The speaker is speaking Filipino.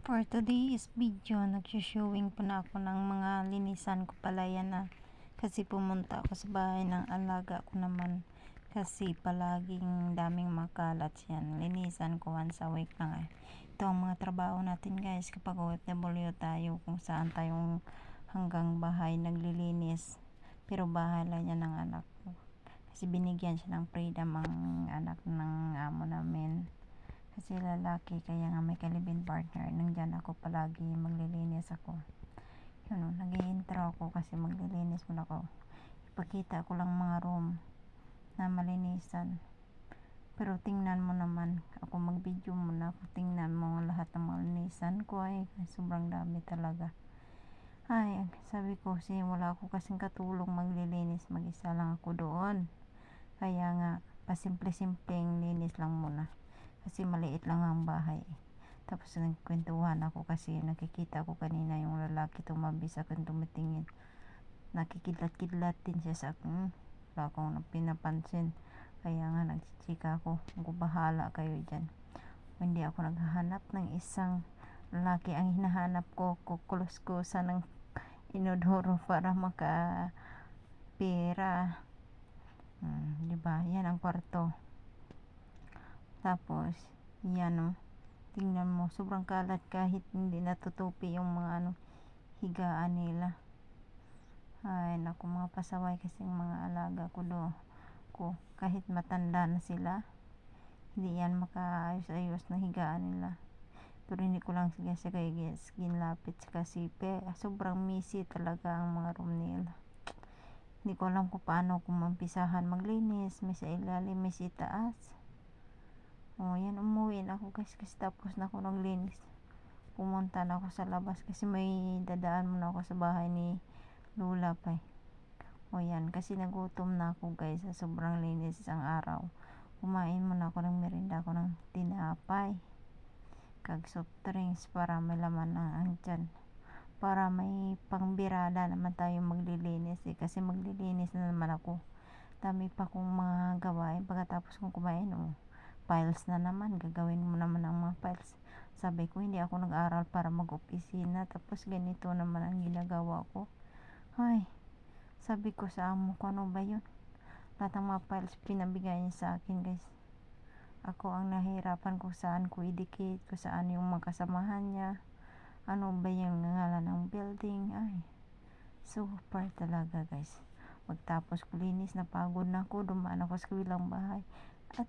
For today's video, nag-showing po na ako ng mga linisan ko pala yan na. Kasi pumunta ako sa bahay ng alaga ko naman. Kasi palaging daming makalat yan. Linisan ko once a week lang eh. Ito ang mga trabaho natin guys kapag OFW tayo, kung saan tayong hanggang bahay naglilinis. Pero bahay lang yan ng anak ko. Kasi binigyan siya ng freedom ang anak ng amo namin. Kasi lalaki, kaya nga may kalibin partner. Nandyan ako palagi, maglilinis ako. Yun o, nag-i-intro ako kasi maglilinis muna ako. Ipakita ko lang mga room na malinisan. Pero tingnan mo naman, ako mag-video muna ako. Tingnan mo lahat ng malinisan ko ay sobrang dami talaga. Ay, sabi ko kasi wala ako kasing katulong maglilinis. Mag-isa lang ako doon. Kaya nga, pasimple-simpleng linis lang muna. Kasi maliit lang ang bahay. Tapos nagkwentuhan ako kasi nakikita ko kanina yung lalaki tumabi sa akin, tumitingin. Nakikidlat-kidlat din siya sa akin. Wala akong pinapansin. Kaya nga nagchichika ako. Kung bahala kayo dyan. Hindi ako naghahanap ng isang lalaki. Ang hinahanap ko, kukulos-kusa ng inodoro para maka pera. Diba? Yan ang kwarto. Tapos, yan o. Tingnan mo, sobrang kalat kahit hindi natutupi yung mga higaan nila. Ay, naku, mga pasaway kasi yung mga alaga ko kahit matanda na sila, hindi yan makaayos-ayos na higaan nila. Pero hindi ko lang sige ginlapit sa kasipe. Sobrang messy talaga ang mga room nila. Hindi ko alam kung paano kung mampisahan maglinis. May sa ilalim, may sa itaas. Yan, umuwi na ako guys kasi tapos na ako naglinis. Pumunta na ako sa labas kasi may dadaan muna ako sa bahay ni Lula pa eh. Yan, kasi nagutom na ako guys sa sobrang linis isang araw. Kumain muna ako ng merinda ko ng tinapay kag soft drinks para may laman ang tiyan. Para may pangbirada naman tayo maglilinis eh. Kasi maglilinis na naman ako. Dami pa kong mga gawain pagkatapos kong kumain files na naman, gagawin mo naman ang mga files. Sabi ko, hindi ako nag-aral para mag-opisina, tapos ganito naman ang ginagawa ko. Ay, sabi ko sa amo ko, ano ba yun? Lahat ng mga files pinabigay niya sa akin guys. Ako ang nahirapan kung saan ko idikit, kung saan yung mga kasamahan niya, ano ba yung ngalan ng building. Ay, super talaga guys. Pagtapos ko linis, napagod na ako, dumaan ako sa kabilang bahay at